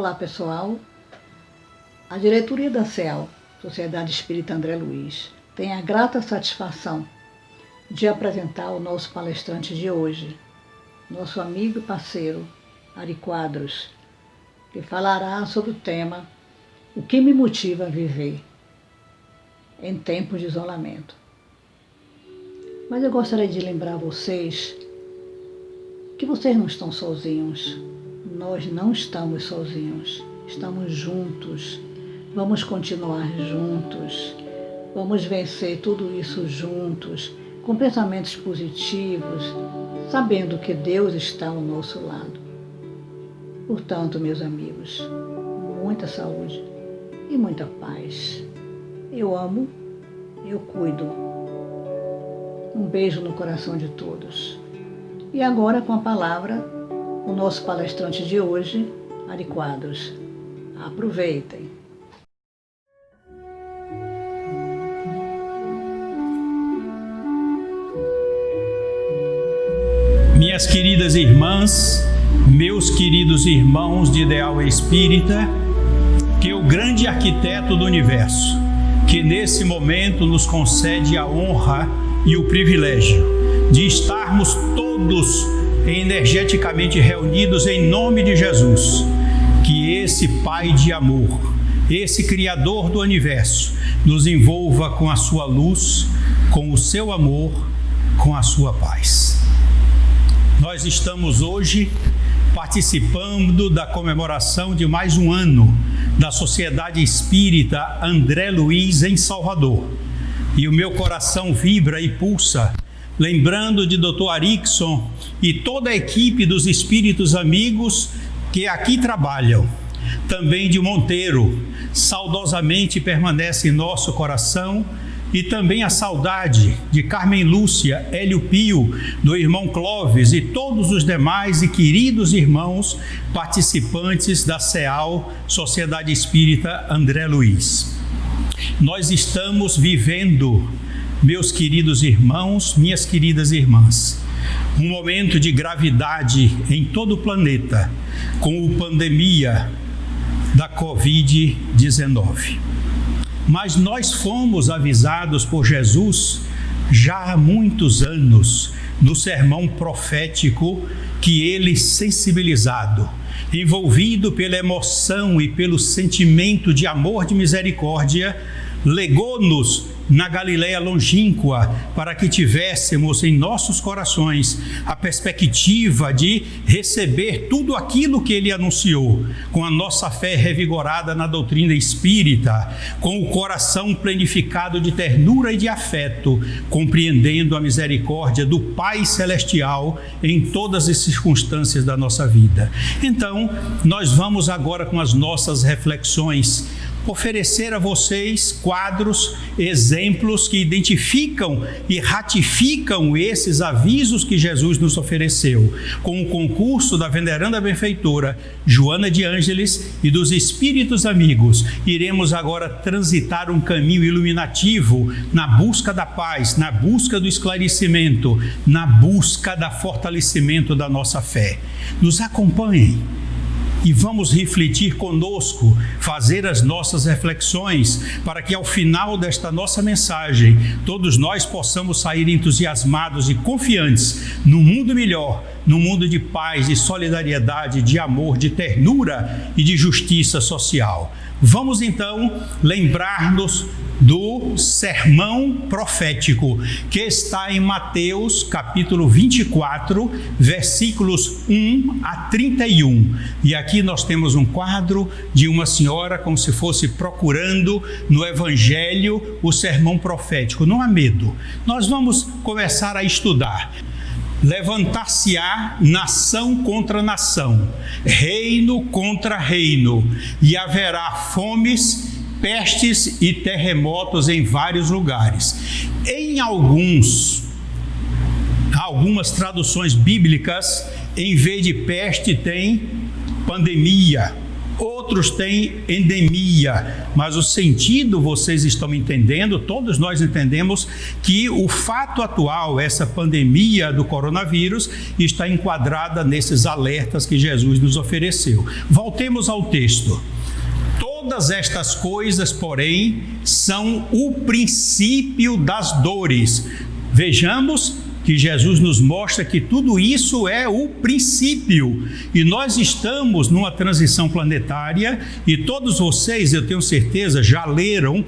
Olá pessoal, a diretoria da CEAL, Sociedade Espírita André Luiz, tem a grata satisfação de apresentar o nosso palestrante de hoje, nosso amigo e parceiro Ari Quadros, que falará sobre o tema O que me motiva a viver em tempos de isolamento. Mas eu gostaria de lembrar a vocês que vocês não estão sozinhos. Nós não estamos sozinhos, estamos juntos, vamos continuar juntos, vamos vencer tudo isso juntos, com pensamentos positivos, sabendo que Deus está ao nosso lado. Portanto, meus amigos, muita saúde e muita paz. Eu amo, eu cuido. Um beijo no coração de todos. E agora com a palavra, o nosso palestrante de hoje, Ari Quadros. Aproveitem! Minhas queridas irmãs, meus queridos irmãos de ideal espírita, que o grande arquiteto do universo, que nesse momento nos concede a honra e o privilégio de estarmos todos energeticamente reunidos em nome de Jesus, que esse Pai de amor, esse Criador do universo, nos envolva com a sua luz, com o seu amor, com a sua paz. Nós estamos hoje participando da comemoração de mais um ano da Sociedade Espírita André Luiz em Salvador. E o meu coração vibra e pulsa, lembrando de Dr. Arickson e toda a equipe dos espíritos amigos que aqui trabalham. Também de Monteiro, saudosamente permanece em nosso coração, e também a saudade de Carmen Lúcia, Hélio Pio, do irmão Clóvis e todos os demais e queridos irmãos participantes da CEAL, Sociedade Espírita André Luiz. Nós estamos vivendo, meus queridos irmãos, minhas queridas irmãs, um momento de gravidade em todo o planeta, com a pandemia da Covid-19. Mas nós fomos avisados por Jesus já há muitos anos, no sermão profético que ele, sensibilizado, envolvido pela emoção e pelo sentimento de amor, de misericórdia, legou-nos na Galileia longínqua, para que tivéssemos em nossos corações a perspectiva de receber tudo aquilo que ele anunciou, com a nossa fé revigorada na doutrina espírita, com o coração plenificado de ternura e de afeto, compreendendo a misericórdia do Pai Celestial em todas as circunstâncias da nossa vida. Então, nós vamos agora com as nossas reflexões oferecer a vocês quadros, exemplos que identificam e ratificam esses avisos que Jesus nos ofereceu, com o concurso da veneranda benfeitora Joana de Ângeles e dos espíritos amigos. Iremos agora transitar um caminho iluminativo na busca da paz, na busca do esclarecimento, na busca do fortalecimento da nossa fé. Nos acompanhem e vamos refletir conosco, fazer as nossas reflexões, para que ao final desta nossa mensagem, todos nós possamos sair entusiasmados e confiantes no mundo melhor, no mundo de paz, de solidariedade, de amor, de ternura e de justiça social. Vamos então lembrar-nos do sermão profético que está em Mateus capítulo 24, versículos 1 a 31. E aqui nós temos um quadro de uma senhora como se fosse procurando no Evangelho o sermão profético. Não há medo, nós vamos começar a estudar. Levantar-se-á nação contra nação, reino contra reino, e haverá fomes, pestes e terremotos em vários lugares. Em algumas traduções bíblicas, em vez de peste tem pandemia. outros têm endemia, mas o sentido vocês estão entendendo, todos nós entendemos que o fato atual, essa pandemia do coronavírus, está enquadrada nesses alertas que Jesus nos ofereceu. Voltemos ao texto. Todas estas coisas, porém, são o princípio das dores. Vejamos que Jesus nos mostra que tudo isso é o princípio. E nós estamos numa transição planetária e todos vocês, eu tenho certeza, já leram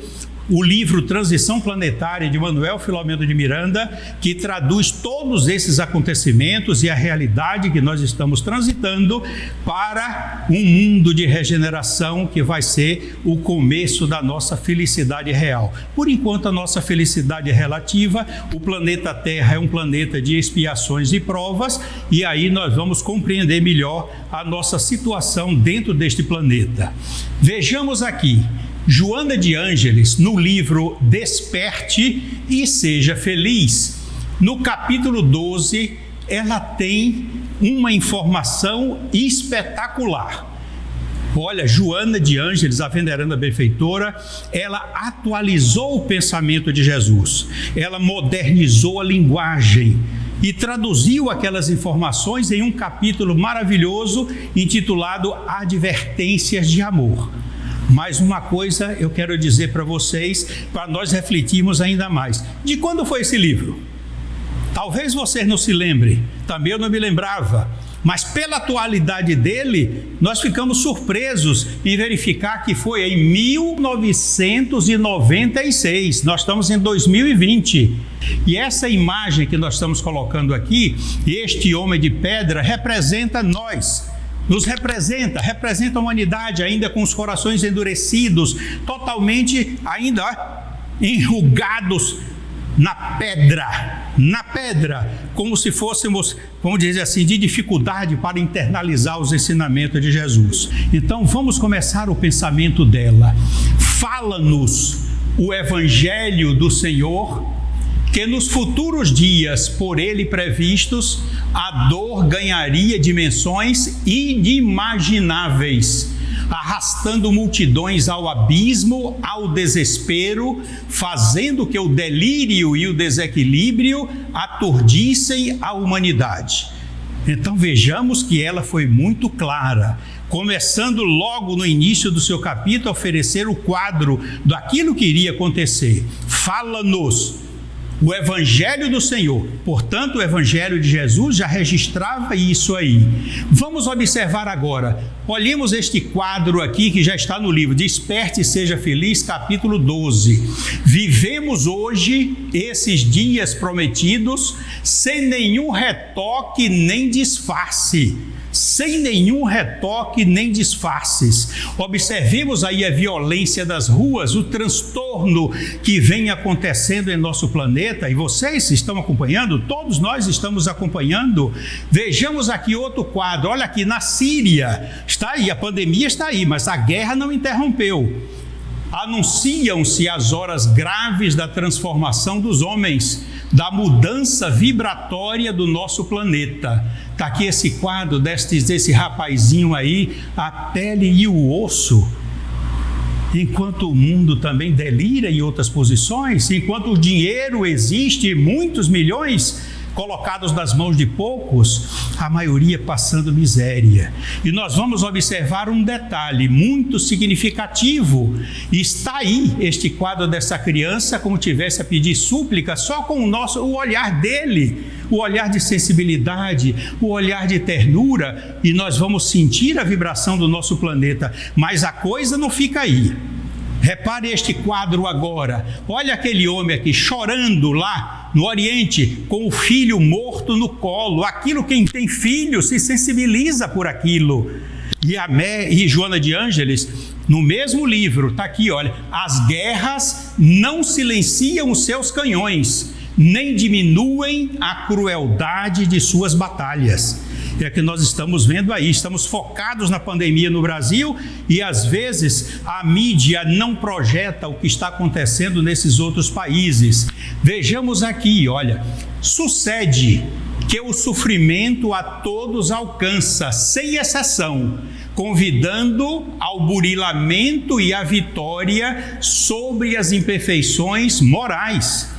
o livro Transição Planetária de Manuel Filomeno de Miranda, que traduz todos esses acontecimentos e a realidade que nós estamos transitando para um mundo de regeneração que vai ser o começo da nossa felicidade real. Por enquanto, a nossa felicidade é relativa, o planeta Terra é um planeta de expiações e provas, e aí nós vamos compreender melhor a nossa situação dentro deste planeta. Vejamos aqui. Joana de Ângeles, no livro Desperte e Seja Feliz, no capítulo 12, ela tem uma informação espetacular. Olha, Joana de Ângeles, a veneranda benfeitora, ela atualizou o pensamento de Jesus, ela modernizou a linguagem e traduziu aquelas informações em um capítulo maravilhoso intitulado Advertências de Amor. Mas uma coisa eu quero dizer para vocês, para nós refletirmos ainda mais. De quando foi esse livro? Talvez vocês não se lembrem, também eu não me lembrava. Mas pela atualidade dele, nós ficamos surpresos em verificar que foi em 1996. Nós estamos em 2020. E essa imagem que nós estamos colocando aqui, este homem de pedra, representa nós. Nos representa a humanidade ainda com os corações endurecidos, totalmente ainda enrugados na pedra, como se fôssemos, vamos dizer assim, de dificuldade para internalizar os ensinamentos de Jesus. Então vamos começar o pensamento dela. Fala-nos o Evangelho do Senhor, que nos futuros dias, por ele previstos, a dor ganharia dimensões inimagináveis, arrastando multidões ao abismo, ao desespero, fazendo que o delírio e o desequilíbrio aturdissem a humanidade. Então vejamos que ela foi muito clara, começando logo no início do seu capítulo a oferecer o quadro daquilo que iria acontecer. Fala-nos o Evangelho do Senhor. Portanto, o Evangelho de Jesus já registrava isso aí. Vamos observar agora. Olhemos este quadro aqui que já está no livro Desperte e Seja Feliz, capítulo 12. Vivemos hoje esses dias prometidos sem nenhum retoque nem disfarce. Sem nenhum retoque nem disfarces. Observemos aí a violência das ruas, o transtorno que vem acontecendo em nosso planeta, e vocês estão acompanhando, todos nós estamos acompanhando. Vejamos aqui outro quadro, olha aqui na Síria, está aí, a pandemia está aí, mas a guerra não interrompeu. Anunciam-se as horas graves da transformação dos homens, da mudança vibratória do nosso planeta. Está aqui esse quadro desse rapazinho aí, a pele e o osso. Enquanto o mundo também delira em outras posições, enquanto o dinheiro existe, muitos milhões colocados nas mãos de poucos, a maioria passando miséria. E nós vamos observar um detalhe muito significativo. Está aí este quadro dessa criança, como tivesse a pedir súplica, só com o olhar dele, o olhar de sensibilidade, o olhar de ternura, e nós vamos sentir a vibração do nosso planeta. Mas a coisa não fica aí. Repare este quadro agora. Olha aquele homem aqui chorando lá no Oriente, com o filho morto no colo. Aquilo, quem tem filho se sensibiliza por aquilo. E Joana de Ângeles, no mesmo livro, está aqui, olha: as guerras não silenciam os seus canhões, nem diminuem a crueldade de suas batalhas. É que nós estamos vendo aí, estamos focados na pandemia no Brasil e às vezes a mídia não projeta o que está acontecendo nesses outros países. Vejamos aqui, olha, sucede que o sofrimento a todos alcança, sem exceção, convidando ao burilamento e à vitória sobre as imperfeições morais.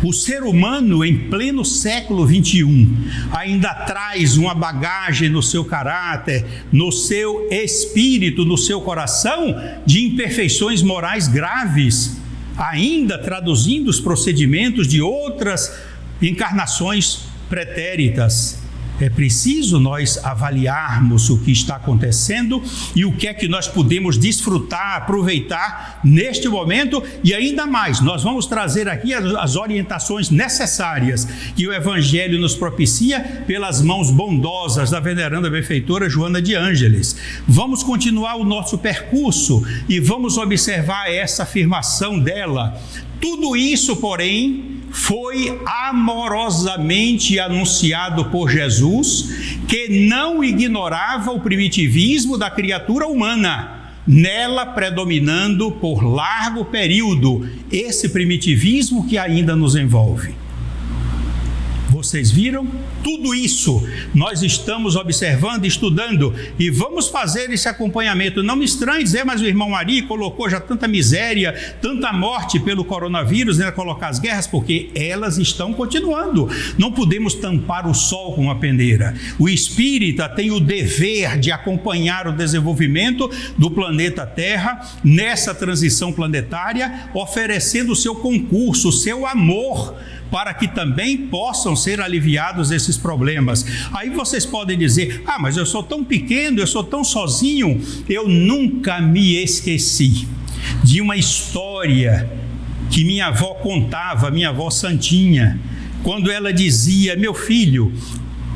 O ser humano, em pleno século XXI, ainda traz uma bagagem no seu caráter, no seu espírito, no seu coração, de imperfeições morais graves, ainda traduzindo os procedimentos de outras encarnações pretéritas. É preciso nós avaliarmos o que está acontecendo e o que é que nós podemos desfrutar, aproveitar neste momento, e ainda mais, nós vamos trazer aqui as orientações necessárias que o Evangelho nos propicia pelas mãos bondosas da veneranda benfeitora Joana de Ângeles. Vamos continuar o nosso percurso e vamos observar essa afirmação dela. Tudo isso, porém, foi amorosamente anunciado por Jesus, que não ignorava o primitivismo da criatura humana, nela predominando por largo período esse primitivismo que ainda nos envolve. Vocês viram? Tudo isso nós estamos observando, estudando, e vamos fazer esse acompanhamento. Não me estranhe dizer, mas o irmão Ari colocou já tanta miséria, tanta morte pelo coronavírus, né, colocar as guerras, porque elas estão continuando. Não podemos tampar o sol com uma peneira. O espírita tem o dever de acompanhar o desenvolvimento do planeta Terra nessa transição planetária, oferecendo o seu concurso, o seu amor, para que também possam ser aliviados esses problemas. Aí vocês podem dizer, mas eu sou tão pequeno, eu sou tão sozinho. Eu nunca me esqueci de uma história que minha avó contava, minha avó Santinha, quando ela dizia: meu filho,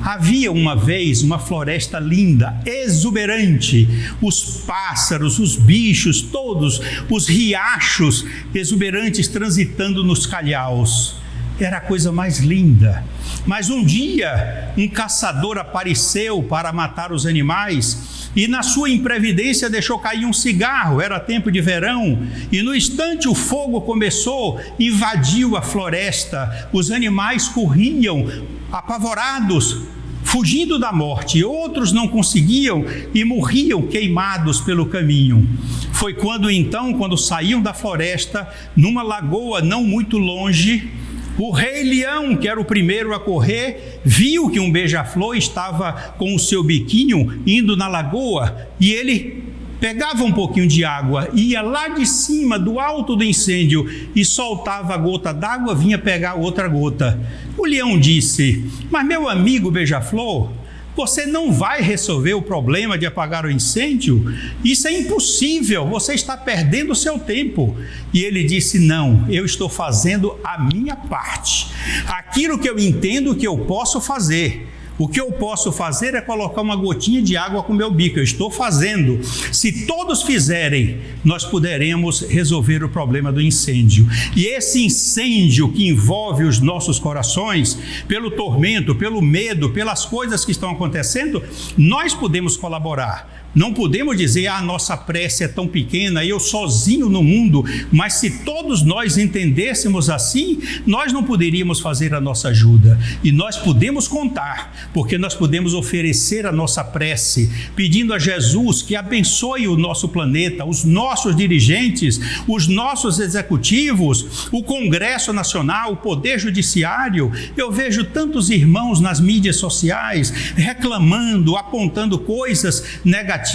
havia uma vez uma floresta linda, exuberante, os pássaros, os bichos, todos, os riachos exuberantes transitando nos calhaus. Era a coisa mais linda. Mas um dia, um caçador apareceu para matar os animais e, na sua imprevidência, deixou cair um cigarro. Era tempo de verão e, no instante, o fogo começou, invadiu a floresta. Os animais corriam apavorados, fugindo da morte. Outros não conseguiam e morriam queimados pelo caminho. Foi quando saíam da floresta, numa lagoa não muito longe, o rei leão, que era o primeiro a correr, viu que um beija-flor estava com o seu biquinho indo na lagoa, e ele pegava um pouquinho de água, ia lá de cima, do alto do incêndio, e soltava a gota d'água, vinha pegar outra gota. O leão disse: mas meu amigo beija-flor, você não vai resolver o problema de apagar o incêndio? Isso é impossível, você está perdendo o seu tempo. E ele disse: não, eu estou fazendo a minha parte. Aquilo que eu entendo que eu posso fazer. O que eu posso fazer é colocar uma gotinha de água com o meu bico. Eu estou fazendo. Se todos fizerem, nós poderemos resolver o problema do incêndio. E esse incêndio que envolve os nossos corações, pelo tormento, pelo medo, pelas coisas que estão acontecendo, nós podemos colaborar. Não podemos dizer: a nossa prece é tão pequena, eu sozinho no mundo. Mas se todos nós entendêssemos assim, nós não poderíamos fazer a nossa ajuda. E nós podemos contar, porque nós podemos oferecer a nossa prece, pedindo a Jesus que abençoe o nosso planeta, os nossos dirigentes, os nossos executivos, o Congresso Nacional, o Poder Judiciário. Eu vejo tantos irmãos nas mídias sociais reclamando, apontando coisas negativas,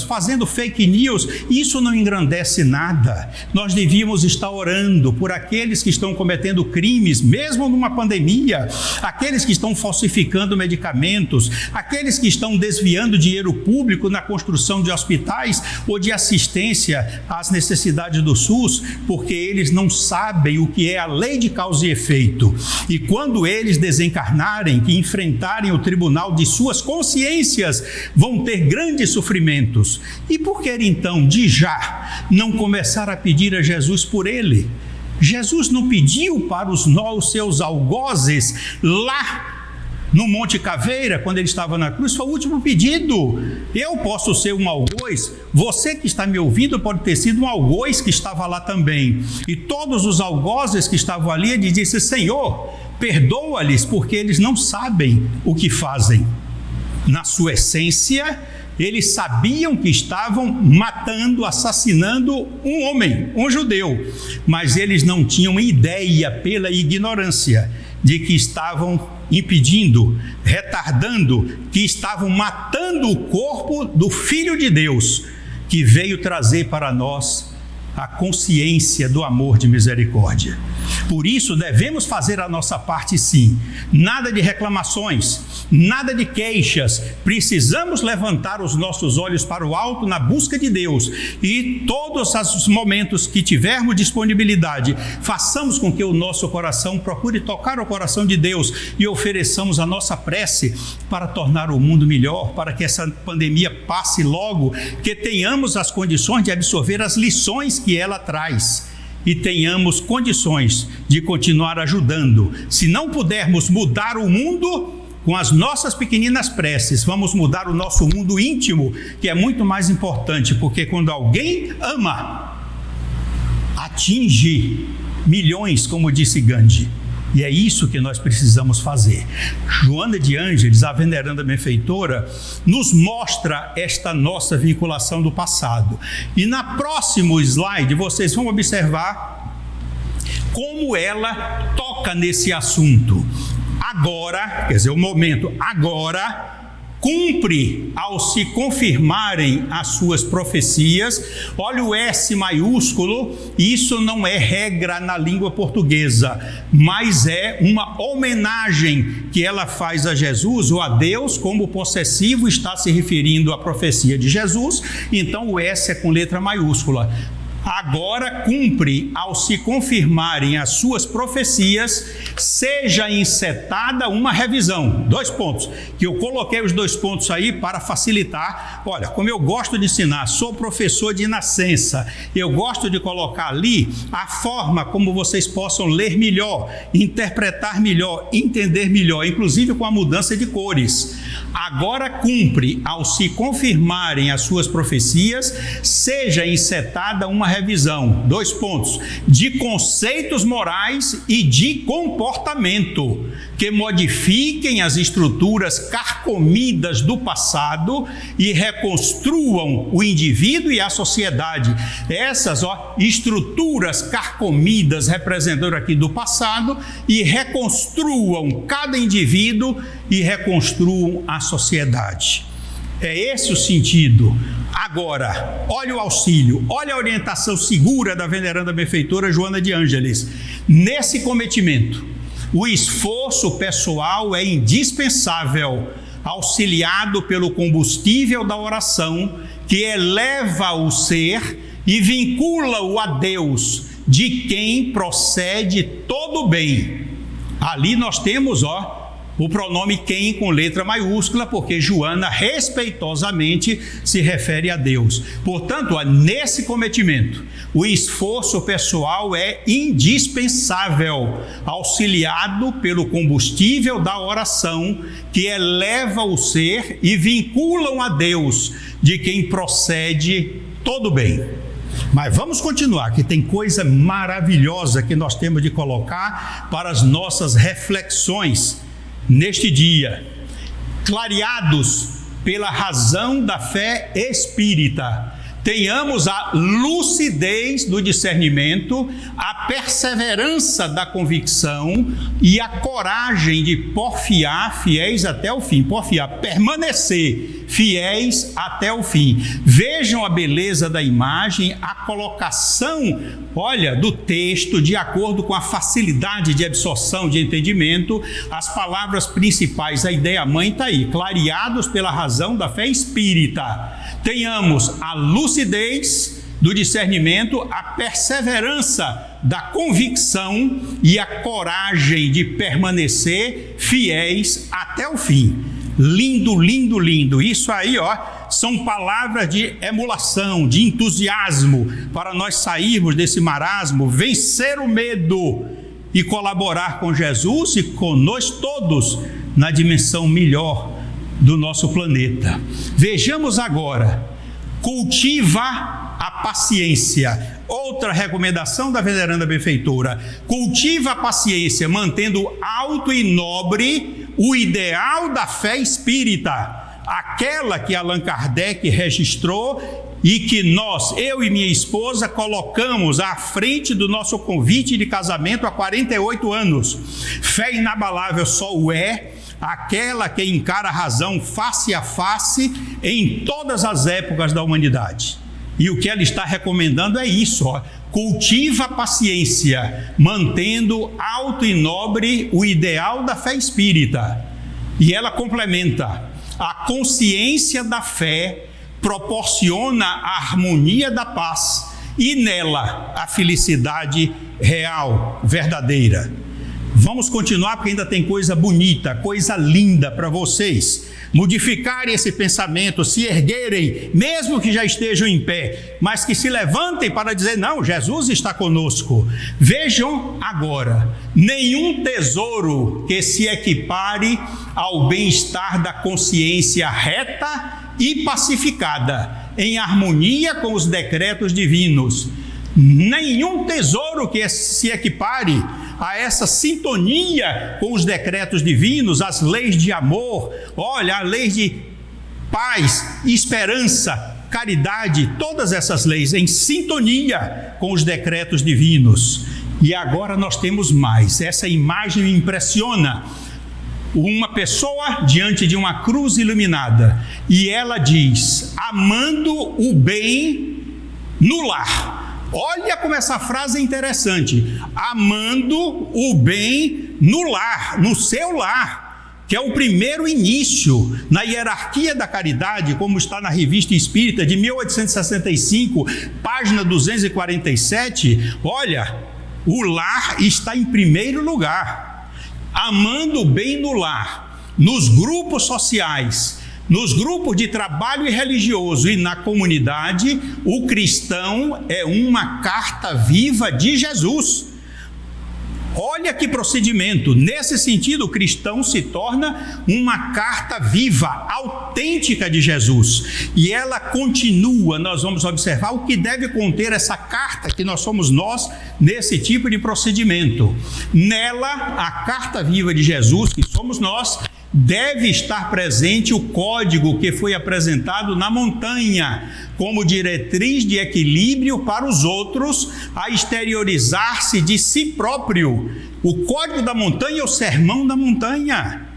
fazendo fake news. Isso não engrandece nada. Nós devíamos estar orando por aqueles que estão cometendo crimes, mesmo numa pandemia, aqueles que estão falsificando medicamentos, aqueles que estão desviando dinheiro público na construção de hospitais ou de assistência às necessidades do SUS, porque eles não sabem o que é a lei de causa e efeito. E quando eles desencarnarem, que enfrentarem o tribunal de suas consciências, vão ter grandes sofrimentos. E por que então, de já, não começar a pedir a Jesus por ele? Jesus não pediu para os seus algozes lá no Monte Caveira, quando ele estava na cruz? Foi o último pedido. Eu posso ser um algoz, você que está me ouvindo pode ter sido um algoz que estava lá também. E todos os algozes que estavam ali, ele disse: Senhor, perdoa-lhes porque eles não sabem o que fazem. Na sua essência, eles sabiam que estavam matando, assassinando um homem, um judeu, mas eles não tinham ideia, pela ignorância, de que estavam impedindo, retardando, que estavam matando o corpo do Filho de Deus, que veio trazer para nós a consciência do amor de misericórdia. Por isso devemos fazer a nossa parte, sim. Nada de reclamações, nada de queixas. Precisamos levantar os nossos olhos para o alto na busca de Deus, e todos os momentos que tivermos disponibilidade, façamos com que o nosso coração procure tocar o coração de Deus e ofereçamos a nossa prece para tornar o mundo melhor, para que essa pandemia passe logo, que tenhamos as condições de absorver as lições que ela traz e tenhamos condições de continuar ajudando. Se não pudermos mudar o mundo com as nossas pequeninas preces, vamos mudar o nosso mundo íntimo, que é muito mais importante, porque quando alguém ama, atinge milhões, como disse Gandhi. E é isso que nós precisamos fazer. Joana de Ângeles, a veneranda benfeitora, nos mostra esta nossa vinculação do passado. E na próximo slide, vocês vão observar como ela toca nesse assunto. Agora, quer dizer, o momento agora, cumpre ao se confirmarem as suas profecias. Olha o S maiúsculo, isso não é regra na língua portuguesa, mas é uma homenagem que ela faz a Jesus ou a Deus, como possessivo está se referindo à profecia de Jesus, então o S é com letra maiúscula. Agora cumpre ao se confirmarem as suas profecias, seja encetada uma revisão. 2 pontos, que eu coloquei os 2 pontos aí para facilitar. Olha, como eu gosto de ensinar, sou professor de nascença, eu gosto de colocar ali a forma como vocês possam ler melhor, interpretar melhor, entender melhor, inclusive com a mudança de cores. Agora cumpre ao se confirmarem as suas profecias, seja encetada uma revisão, 2 pontos, de conceitos morais e de comportamento, que modifiquem as estruturas carcomidas do passado e reconstruam o indivíduo e a sociedade. Essas estruturas carcomidas representando aqui do passado, e reconstruam cada indivíduo e reconstruam a sociedade. É esse o sentido. Agora, olha o auxílio, olha a orientação segura da veneranda benfeitora Joana de Ângeles. Nesse cometimento, o esforço pessoal é indispensável, auxiliado pelo combustível da oração, que eleva o ser e vincula-o a Deus, de quem procede todo o bem. Ali nós temos, o pronome quem com letra maiúscula, porque Joana respeitosamente se refere a Deus. Portanto, nesse cometimento, o esforço pessoal é indispensável, auxiliado pelo combustível da oração, que eleva o ser e vinculam a Deus, de quem procede todo bem. Mas vamos continuar, que tem coisa maravilhosa que nós temos de colocar para as nossas reflexões neste dia. Clareados pela razão da fé espírita, tenhamos a lucidez do discernimento, a perseverança da convicção e a coragem de porfiar fiéis até o fim. Porfiar, permanecer fiéis até o fim. Vejam a beleza da imagem, a colocação, do texto, de acordo com a facilidade de absorção, de entendimento. As palavras principais, a ideia mãe está aí: clareados pela razão da fé espírita. Tenhamos a lucidez do discernimento, a perseverança da convicção e a coragem de permanecer fiéis até o fim. Lindo, lindo, lindo. Isso aí, são palavras de emulação, de entusiasmo, para nós sairmos desse marasmo, vencer o medo e colaborar com Jesus e com nós todos na dimensão melhor do nosso planeta. Vejamos agora: cultiva a paciência. Outra recomendação da veneranda benfeitora: cultiva a paciência, mantendo alto e nobre o ideal da fé espírita, aquela que Allan Kardec registrou e que nós, eu e minha esposa, colocamos à frente do nosso convite de casamento há 48 anos. Fé inabalável só o é aquela que encara a razão face a face em todas as épocas da humanidade. E o que ela está recomendando é isso, ó: cultiva a paciência, mantendo alto e nobre o ideal da fé espírita. E ela complementa: a consciência da fé proporciona a harmonia da paz e nela a felicidade real, verdadeira. Vamos continuar, porque ainda tem coisa bonita, coisa linda para vocês modificarem esse pensamento, se erguerem, mesmo que já estejam em pé, mas que se levantem para dizer: não, Jesus está conosco. Vejam agora: nenhum tesouro que se equipare ao bem-estar da consciência reta e pacificada, em harmonia com os decretos divinos. Nenhum tesouro que se equipare a essa sintonia com os decretos divinos, as leis de amor, olha, a lei de paz, esperança, caridade, todas essas leis em sintonia com os decretos divinos. E agora nós temos mais. Essa imagem me impressiona. Uma pessoa diante de uma cruz iluminada, e ela diz: amando o bem no lar. Olha como essa frase é interessante: amando o bem no lar, no seu lar, que é o primeiro início na hierarquia da caridade, como está na Revista Espírita de 1865, página 247. Olha, o lar está em primeiro lugar. Amando o bem no lar, nos grupos sociais, nos grupos de trabalho e religioso e na comunidade, o cristão é uma carta viva de Jesus. Olha que procedimento. Nesse sentido, o cristão se torna uma carta viva, autêntica de Jesus. E ela continua, nós vamos observar o que deve conter essa carta, que nós somos nós, nesse tipo de procedimento. Nela, a carta viva de Jesus, que somos nós, deve estar presente o código que foi apresentado na montanha, como diretriz de equilíbrio para os outros, a exteriorizar-se de si próprio. O código da montanha é o sermão da montanha.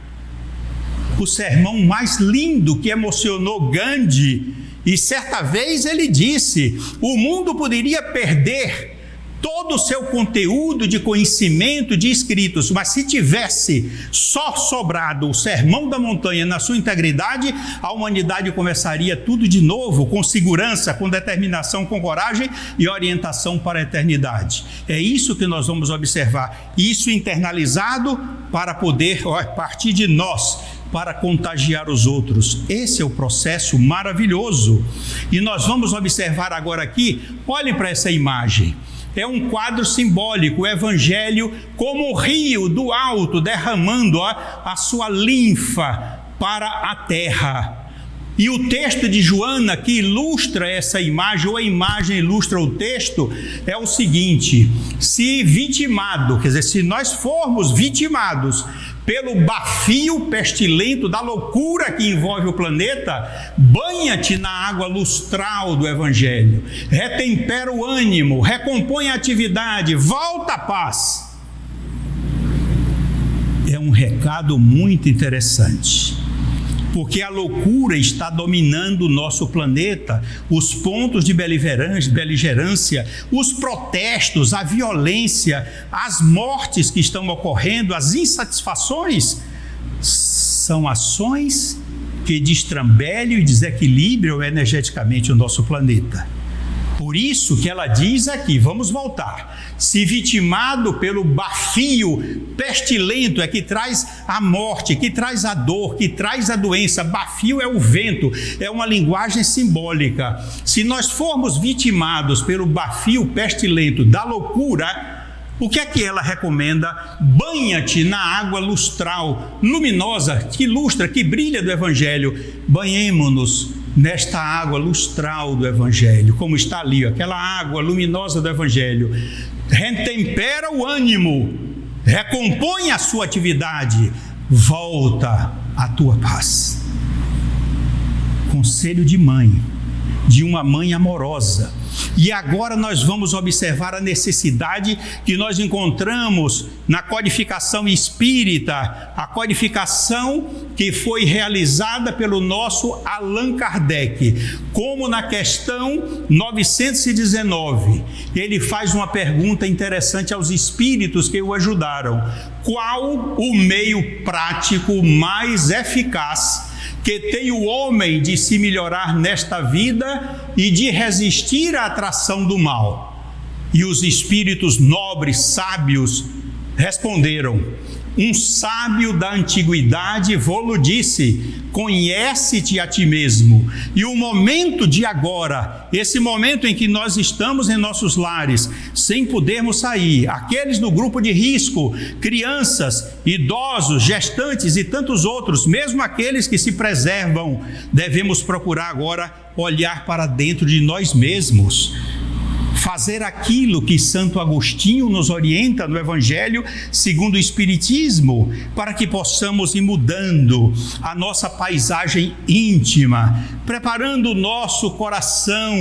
O sermão mais lindo que emocionou Gandhi. E certa vez ele disse: o mundo poderia perder todo o seu conteúdo de conhecimento, de escritos, mas se tivesse só sobrado o sermão da montanha na sua integridade, a humanidade começaria tudo de novo, com segurança, com determinação, com coragem e orientação para a eternidade. É isso que nós vamos observar, isso internalizado para poder partir de nós, para contagiar os outros. Esse é o processo maravilhoso. E nós vamos observar agora aqui, olhem para essa imagem. É um quadro simbólico, o Evangelho como o rio do alto, derramando a sua linfa para a terra. E o texto de Joana, que ilustra essa imagem, ou a imagem ilustra o texto, é o seguinte: se vitimado, quer dizer, se nós formos vitimados pelo bafio pestilento da loucura que envolve o planeta, banha-te na água lustral do Evangelho, retempera o ânimo, recompõe a atividade, volta à paz. É um recado muito interessante, porque a loucura está dominando o nosso planeta, os pontos de beligerância, os protestos, a violência, as mortes que estão ocorrendo, as insatisfações, são ações que destrambelham e desequilibram energeticamente o nosso planeta. Por isso que ela diz aqui, vamos voltar: se vitimado pelo bafio pestilento, é que traz a morte, que traz a dor, que traz a doença. Bafio é o vento, é uma linguagem simbólica. Se nós formos vitimados pelo bafio pestilento da loucura, o que é que ela recomenda? Banha-te na água lustral, luminosa, que lustra, que brilha do Evangelho. Banhemo-nos nesta água lustral do Evangelho, como está ali, aquela água luminosa do Evangelho, retempera o ânimo, recompõe a sua atividade, volta a tua paz. Conselho de mãe, de uma mãe amorosa. E agora nós vamos observar a necessidade que nós encontramos na codificação espírita, a codificação que foi realizada pelo nosso Allan Kardec, como na questão 919. Ele faz uma pergunta interessante aos espíritos que o ajudaram: qual o meio prático mais eficaz que tem o homem de se melhorar nesta vida e de resistir à atração do mal? E os espíritos nobres, sábios, responderam: um sábio da antiguidade vô-lo disse, conhece-te a ti mesmo. E o momento de agora, esse momento em que nós estamos em nossos lares, sem podermos sair, aqueles do grupo de risco, crianças, idosos, gestantes e tantos outros, mesmo aqueles que se preservam, devemos procurar agora olhar para dentro de nós mesmos, fazer aquilo que Santo Agostinho nos orienta no Evangelho segundo o Espiritismo, para que possamos ir mudando a nossa paisagem íntima, preparando o nosso coração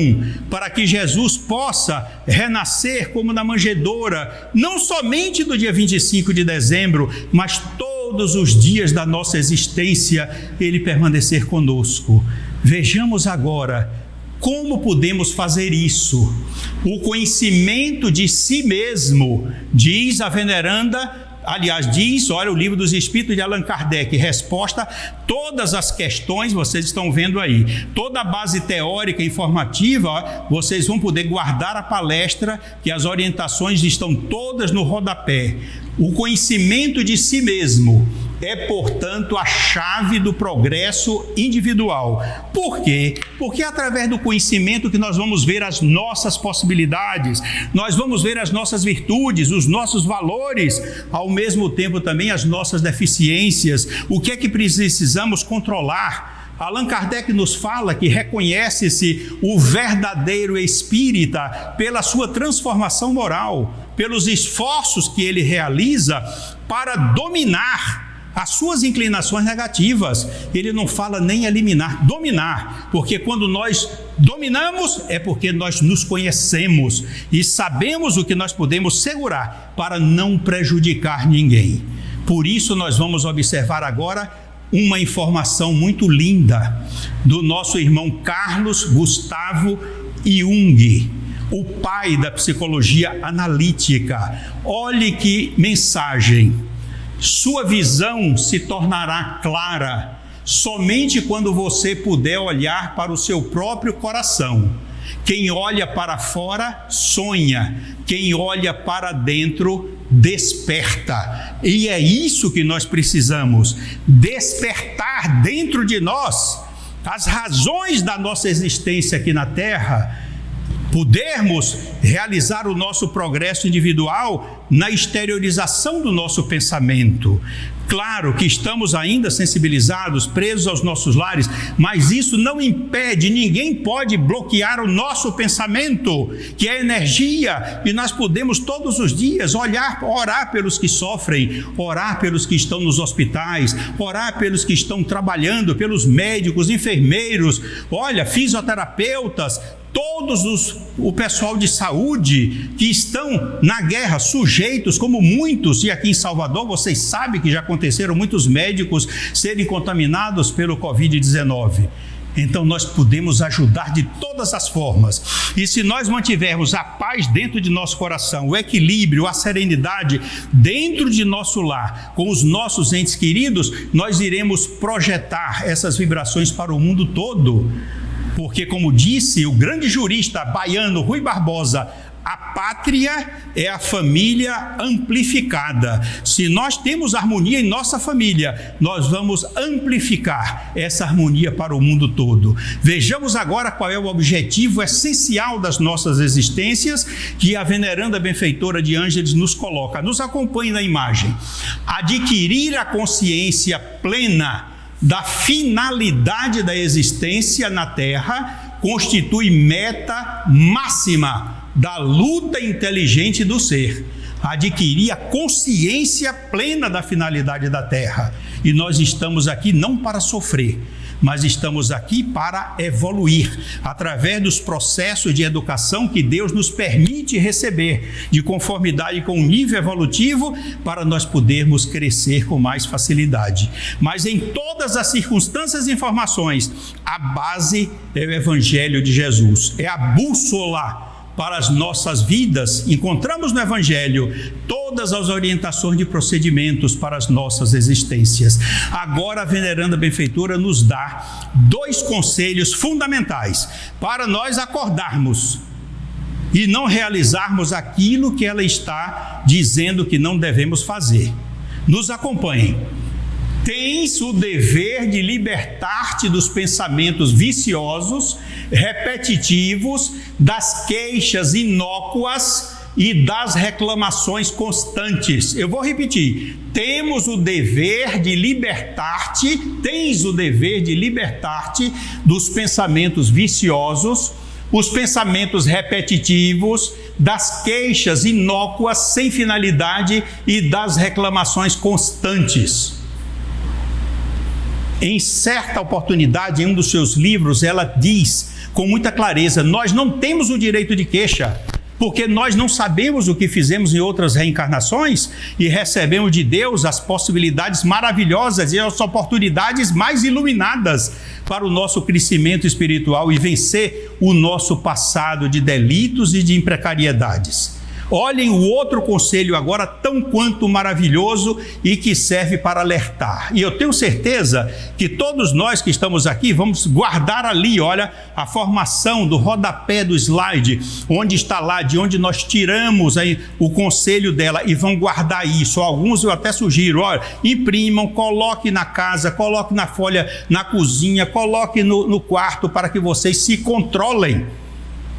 para que Jesus possa renascer como na manjedoura, não somente do dia 25 de dezembro, mas todos os dias da nossa existência, Ele permanecer conosco. Vejamos agora como podemos fazer isso. O conhecimento de si mesmo, diz a veneranda, aliás, diz, olha, o Livro dos Espíritos de Allan Kardec, resposta, todas as questões, vocês estão vendo aí, toda a base teórica e informativa, vocês vão poder guardar a palestra, que as orientações estão todas no rodapé. O conhecimento de si mesmo é, portanto, a chave do progresso individual. Por quê? Porque é através do conhecimento que nós vamos ver as nossas possibilidades, nós vamos ver as nossas virtudes, os nossos valores, ao mesmo tempo também as nossas deficiências, o que é que precisamos controlar. Allan Kardec nos fala que reconhece-se o verdadeiro espírita pela sua transformação moral, pelos esforços que ele realiza para dominar as suas inclinações negativas. Ele não fala nem eliminar, dominar, porque quando nós dominamos é porque nós nos conhecemos e sabemos o que nós podemos segurar para não prejudicar ninguém. Por isso nós vamos observar agora uma informação muito linda do nosso irmão Carlos Gustavo Jung, o pai da psicologia analítica. Olhe que mensagem. Sua visão se tornará clara somente quando você puder olhar para o seu próprio coração. Quem olha para fora sonha, quem olha para dentro desperta. E é isso que nós precisamos, despertar dentro de nós as razões da nossa existência aqui na Terra, podermos realizar o nosso progresso individual na exteriorização do nosso pensamento. Claro que estamos ainda sensibilizados, presos aos nossos lares, mas isso não impede, ninguém pode bloquear o nosso pensamento, que é energia, e nós podemos todos os dias orar pelos que sofrem, orar pelos que estão nos hospitais, orar pelos que estão trabalhando, pelos médicos, enfermeiros, fisioterapeutas, o pessoal de saúde que estão na guerra, sujeitos, como muitos, e aqui em Salvador vocês sabem que já aconteceram muitos médicos serem contaminados pelo Covid-19. Então nós podemos ajudar de todas as formas. E se nós mantivermos a paz dentro de nosso coração, o equilíbrio, a serenidade dentro de nosso lar, com os nossos entes queridos, nós iremos projetar essas vibrações para o mundo todo. Porque, como disse o grande jurista baiano Rui Barbosa, a pátria é a família amplificada. Se nós temos harmonia em nossa família, nós vamos amplificar essa harmonia para o mundo todo. Vejamos agora qual é o objetivo essencial das nossas existências, que a veneranda benfeitora de Ângeles nos coloca. Nos acompanhe na imagem. Adquirir a consciência plena da finalidade da existência na Terra, constitui meta máxima da luta inteligente do ser. Adquirir a consciência plena da finalidade da Terra. E nós estamos aqui não para sofrer, mas estamos aqui para evoluir, através dos processos de educação que Deus nos permite receber, de conformidade com o nível evolutivo, para nós podermos crescer com mais facilidade. Mas em todas as circunstâncias e informações, a base é o Evangelho de Jesus, é a bússola para as nossas vidas. Encontramos no Evangelho todas as orientações de procedimentos para as nossas existências. Agora a veneranda benfeitora nos dá 2 conselhos fundamentais para nós acordarmos e não realizarmos aquilo que ela está dizendo que não devemos fazer. Nos acompanhem. Tens o dever de libertar-te dos pensamentos viciosos, repetitivos, das queixas inócuas e das reclamações constantes. Eu vou repetir. Tens o dever de libertar-te dos pensamentos viciosos, os pensamentos repetitivos, das queixas inócuas sem finalidade e das reclamações constantes. Em certa oportunidade, em um dos seus livros, ela diz com muita clareza: nós não temos o direito de queixa, porque nós não sabemos o que fizemos em outras reencarnações e recebemos de Deus as possibilidades maravilhosas e as oportunidades mais iluminadas para o nosso crescimento espiritual e vencer o nosso passado de delitos e de imprecariedades. Olhem o outro conselho agora, tão quanto maravilhoso e que serve para alertar. E eu tenho certeza que todos nós que estamos aqui vamos guardar ali, olha, a formação do rodapé do slide, onde está lá, de onde nós tiramos aí o conselho dela, e vão guardar isso. Alguns eu até sugiro, olha, imprimam, coloque na casa, coloque na folha na cozinha, coloque no quarto, para que vocês se controlem.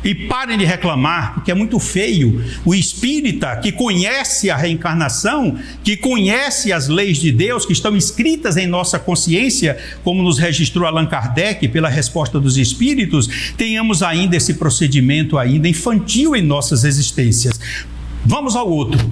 E parem de reclamar, porque é muito feio o espírita que conhece a reencarnação, que conhece as leis de Deus que estão escritas em nossa consciência, como nos registrou Allan Kardec pela resposta dos espíritos, tenhamos ainda esse procedimento ainda infantil em nossas existências. Vamos ao outro.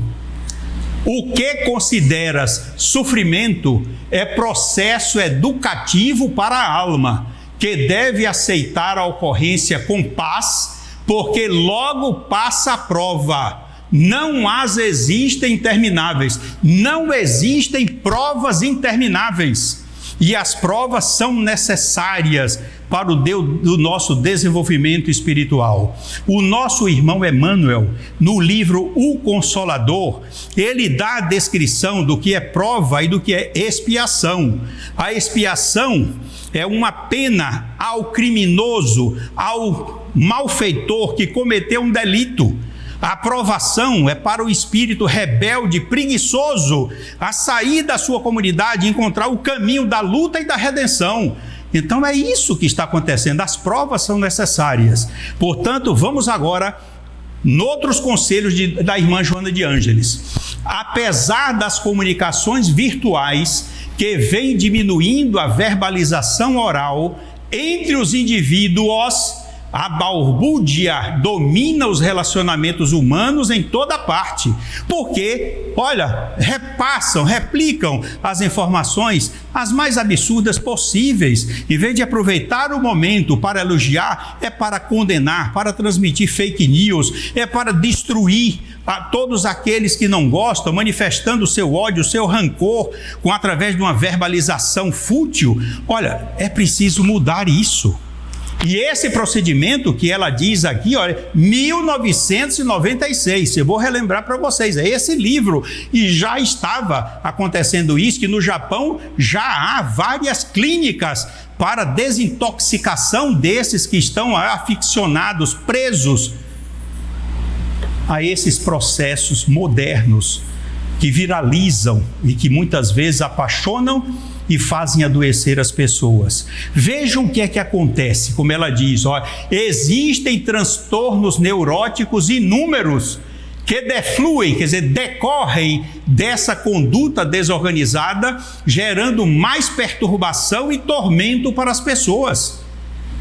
O que consideras sofrimento é processo educativo para a alma, que deve aceitar a ocorrência com paz, porque logo passa a prova. Não as existem intermináveis, não existem provas intermináveis, e as provas são necessárias para o nosso desenvolvimento espiritual. O nosso irmão Emmanuel, no livro O Consolador, ele dá a descrição do que é prova e do que é expiação. A expiação é uma pena ao criminoso, ao malfeitor que cometeu um delito. A aprovação é para o espírito rebelde, preguiçoso, a sair da sua comunidade e encontrar o caminho da luta e da redenção. Então é isso que está acontecendo, as provas são necessárias. Portanto, vamos agora noutros conselhos da irmã Joana de Ângeles. Apesar das comunicações virtuais que vêm diminuindo a verbalização oral entre os indivíduos, a balbúrdia domina os relacionamentos humanos em toda parte, porque, olha, replicam as informações as mais absurdas possíveis. Em vez de aproveitar o momento para elogiar, é para condenar, para transmitir fake news, é para destruir a todos aqueles que não gostam, manifestando o seu ódio, o seu rancor, através de uma verbalização fútil. Olha, é preciso mudar isso. E esse procedimento que ela diz aqui, olha, 1996, eu vou relembrar para vocês, é esse livro, e já estava acontecendo isso, que no Japão já há várias clínicas para desintoxicação desses que estão aficionados, presos a esses processos modernos que viralizam e que muitas vezes apaixonam e fazem adoecer as pessoas. Vejam o que é que acontece, como ela diz, ó, existem transtornos neuróticos inúmeros que defluem, quer dizer, decorrem dessa conduta desorganizada, gerando mais perturbação e tormento para as pessoas.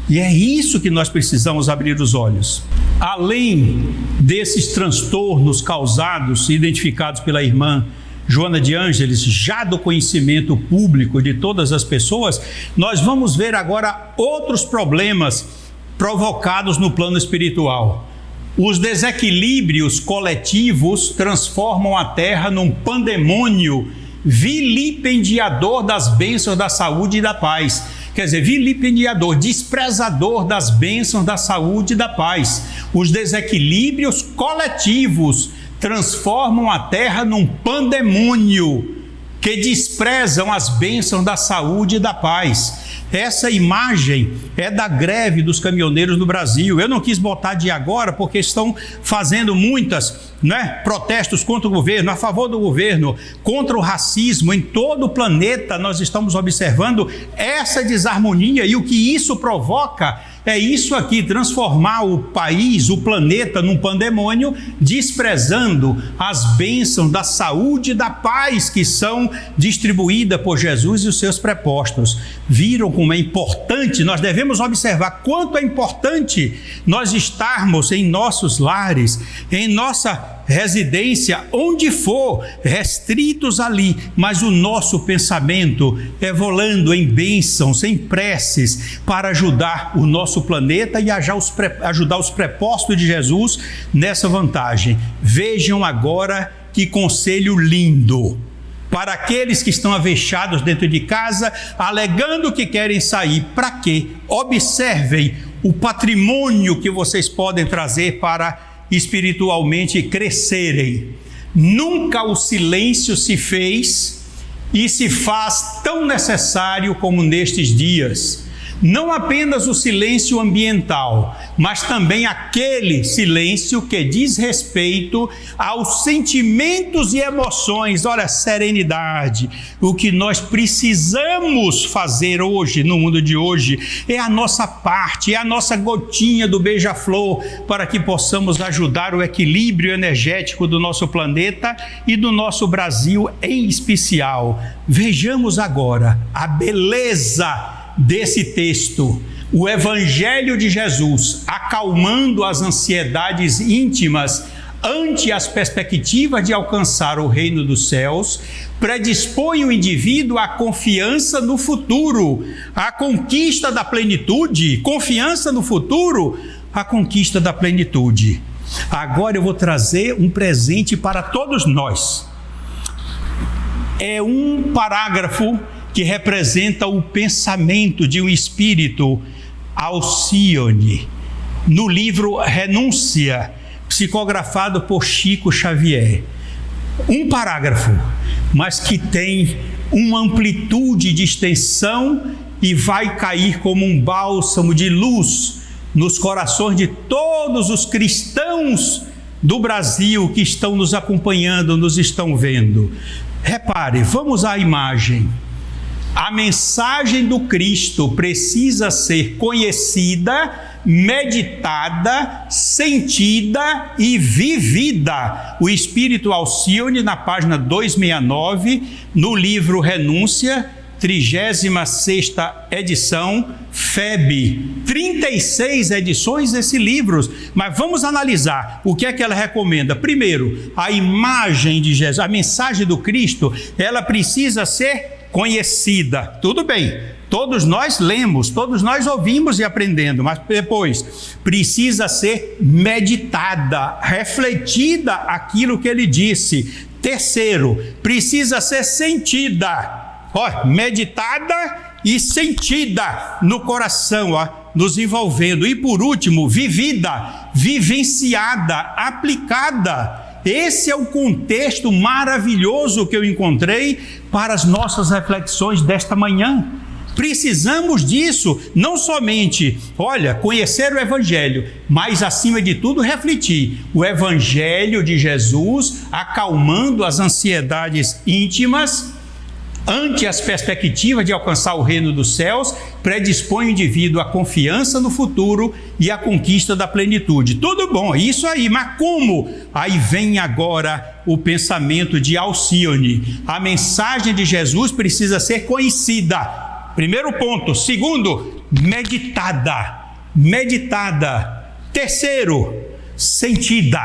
E é isso que nós precisamos abrir os olhos. Além desses transtornos causados e identificados pela irmã Joana de Ângeles, já do conhecimento público de todas as pessoas, nós vamos ver agora outros problemas provocados no plano espiritual. Os desequilíbrios coletivos transformam a Terra num pandemônio vilipendiador das bênçãos da saúde e da paz. Quer dizer, vilipendiador, desprezador das bênçãos da saúde e da paz. Os desequilíbrios coletivos transformam a Terra num pandemônio que desprezam as bênçãos da saúde e da paz. Essa imagem é da greve dos caminhoneiros no Brasil. Eu não quis botar de agora porque estão fazendo muitas, protestos contra o governo, a favor do governo, contra o racismo. Em todo o planeta nós estamos observando essa desarmonia, e o que isso provoca é isso aqui, transformar o país, o planeta, num pandemônio, desprezando as bênçãos da saúde e da paz que são distribuídas por Jesus e os seus prepostos. Viram como é importante? Nós devemos observar quanto é importante nós estarmos em nossos lares, em nossa residência, onde for, restritos ali, mas o nosso pensamento volando em bênçãos, em preces, para ajudar o nosso planeta e ajudar os prepostos de Jesus nessa vantagem. Vejam agora que conselho lindo para aqueles que estão avechados dentro de casa, alegando que querem sair. Para quê? Observem o patrimônio que vocês podem trazer para espiritualmente crescerem. Nunca o silêncio se fez e se faz tão necessário como nestes dias. Não apenas o silêncio ambiental, mas também aquele silêncio que diz respeito aos sentimentos e emoções. Olha, serenidade. O que nós precisamos fazer hoje, no mundo de hoje, é a nossa parte, é a nossa gotinha do beija-flor, para que possamos ajudar o equilíbrio energético do nosso planeta e do nosso Brasil em especial. Vejamos agora a beleza desse texto, o Evangelho de Jesus, acalmando as ansiedades íntimas ante as perspectivas de alcançar o reino dos céus, predispõe o indivíduo à confiança no futuro, à conquista da plenitude. Confiança no futuro, a conquista da plenitude. Agora eu vou trazer um presente para todos nós. É um parágrafo que representa o pensamento de um espírito, Alcione, no livro Renúncia, psicografado por Chico Xavier. Um parágrafo, mas que tem uma amplitude de extensão e vai cair como um bálsamo de luz nos corações de todos os cristãos do Brasil que estão nos acompanhando, nos estão vendo. Repare, vamos à imagem. A mensagem do Cristo precisa ser conhecida, meditada, sentida e vivida. O Espírito Alcione, na página 269, no livro Renúncia, 36ª edição, FEB. 36 edições desse livro. Mas vamos analisar o que é que ela recomenda. Primeiro, a imagem de Jesus, a mensagem do Cristo, ela precisa ser conhecida. Tudo bem, todos nós lemos, todos nós ouvimos e aprendendo, mas depois precisa ser meditada, refletida aquilo que ele disse. Terceiro, precisa ser sentida, meditada e sentida no coração, nos envolvendo. E por último, vivida, vivenciada, aplicada. Esse é o contexto maravilhoso que eu encontrei para as nossas reflexões desta manhã. Precisamos disso, não somente, conhecer o Evangelho, mas acima de tudo refletir o Evangelho de Jesus, acalmando as ansiedades íntimas ante as perspectivas de alcançar o reino dos céus, predispõe o indivíduo à confiança no futuro e à conquista da plenitude. Tudo bom, isso aí, mas como? Aí vem agora o pensamento de Alcione. A mensagem de Jesus precisa ser conhecida. Primeiro ponto. Segundo, meditada. Terceiro, sentida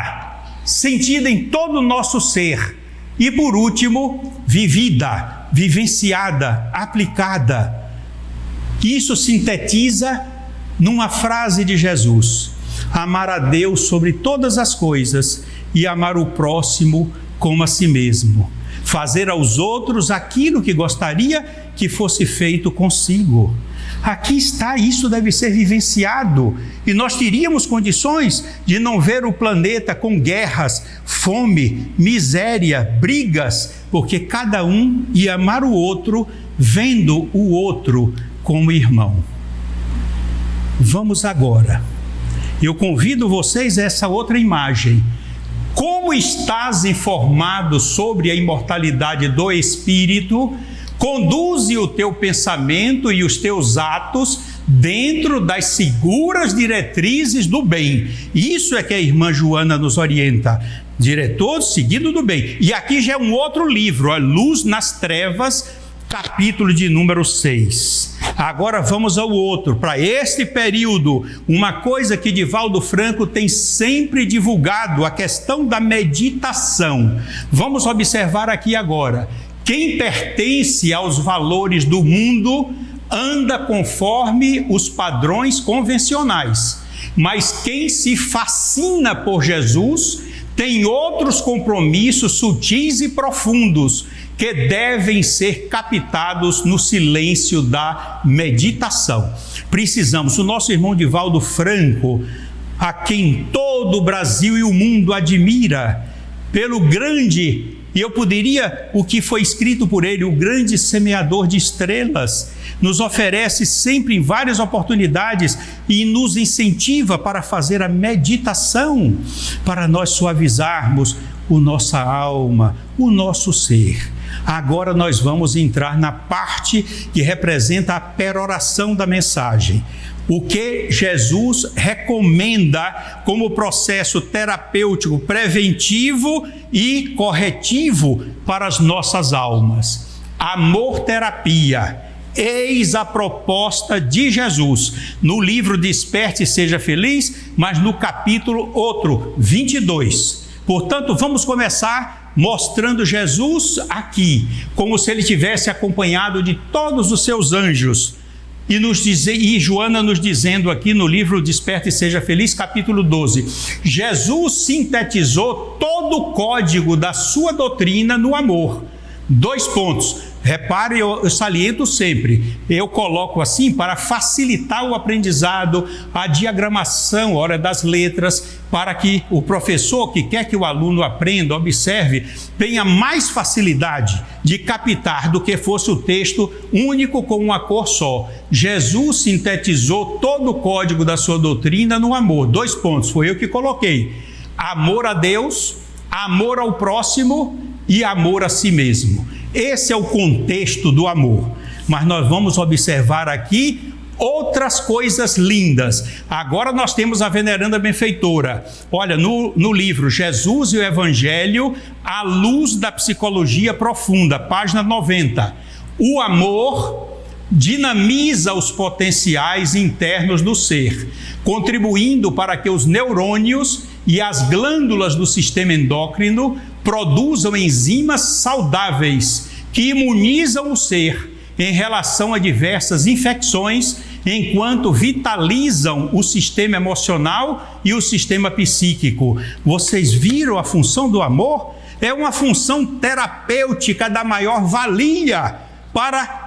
em todo o nosso ser. E por último, vivida, vivenciada, aplicada. Isso sintetiza numa frase de Jesus: amar a Deus sobre todas as coisas e amar o próximo como a si mesmo. Fazer aos outros aquilo que gostaria que fosse feito consigo. Aqui está, isso deve ser vivenciado, e nós teríamos condições de não ver o planeta com guerras, fome, miséria, brigas, porque cada um ia amar o outro, vendo o outro como irmão. Vamos agora, eu convido vocês a essa outra imagem. Como estás informado sobre a imortalidade do Espírito, conduze o teu pensamento e os teus atos dentro das seguras diretrizes do bem. Isso é que a irmã Joana nos orienta. Diretor seguido do bem. E aqui já é um outro livro, Luz nas Trevas, capítulo de número 6. Agora vamos ao outro, para este período, uma coisa que Divaldo Franco tem sempre divulgado, a questão da meditação. Vamos observar aqui agora. Quem pertence aos valores do mundo anda conforme os padrões convencionais, mas quem se fascina por Jesus tem outros compromissos sutis e profundos que devem ser captados no silêncio da meditação. Precisamos, o nosso irmão Divaldo Franco, a quem todo o Brasil e o mundo admira, pelo grande, e eu poderia, o que foi escrito por ele, o grande semeador de estrelas, nos oferece sempre em várias oportunidades e nos incentiva para fazer a meditação, para nós suavizarmos a nossa alma, o nosso ser. Agora nós vamos entrar na parte que representa a peroração da mensagem. O que Jesus recomenda como processo terapêutico preventivo e corretivo para as nossas almas. Amor-terapia. Eis a proposta de Jesus. No livro Desperte e Seja Feliz, mas no capítulo 22. Portanto, vamos começar mostrando Jesus aqui, como se ele tivesse acompanhado de todos os seus anjos. E Joana nos dizendo aqui no livro Desperte e Seja Feliz, capítulo 12, Jesus sintetizou todo o código da sua doutrina no amor. 2 pontos. Repare, eu saliento sempre, eu coloco assim para facilitar o aprendizado, a diagramação, a hora das letras, para que o professor que quer que o aluno aprenda, observe, tenha mais facilidade de captar do que fosse o texto único com uma cor só. Jesus sintetizou todo o código da sua doutrina no amor. 2 pontos, foi eu que coloquei. Amor a Deus, amor ao próximo e amor a si mesmo. Esse é o contexto do amor. Mas nós vamos observar aqui outras coisas lindas. Agora nós temos a veneranda benfeitora. Olha, no livro Jesus e o Evangelho, à luz da psicologia profunda, página 90. O amor dinamiza os potenciais internos do ser, contribuindo para que os neurônios e as glândulas do sistema endócrino produzam enzimas saudáveis que imunizam o ser em relação a diversas infecções, enquanto vitalizam o sistema emocional e o sistema psíquico. Vocês viram a função do amor? É uma função terapêutica da maior valia para,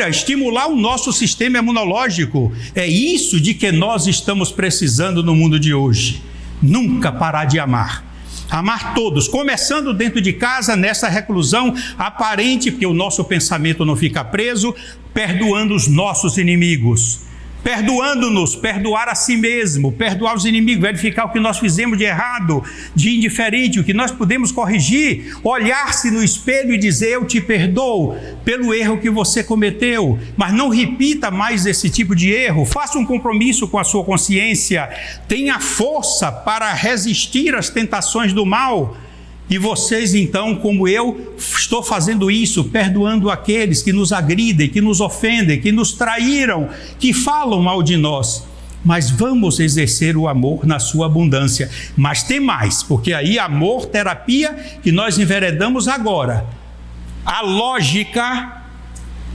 estimular o nosso sistema imunológico. É isso de que nós estamos precisando no mundo de hoje. Nunca parar de amar. Amar todos, começando dentro de casa, nessa reclusão aparente, porque o nosso pensamento não fica preso, perdoando os nossos inimigos. perdoando-nos, perdoar a si mesmo, perdoar os inimigos, verificar o que nós fizemos de errado, de indiferente, o que nós podemos corrigir, olhar-se no espelho e dizer: eu te perdoo pelo erro que você cometeu, mas não repita mais esse tipo de erro. Faça um compromisso com a sua consciência, tenha força para resistir às tentações do mal. E vocês então, como eu, estou fazendo isso, perdoando aqueles que nos agridem, que nos ofendem, que nos traíram, que falam mal de nós. Mas vamos exercer o amor na sua abundância. Mas tem mais, porque aí amor, terapia, que nós enveredamos agora. A lógica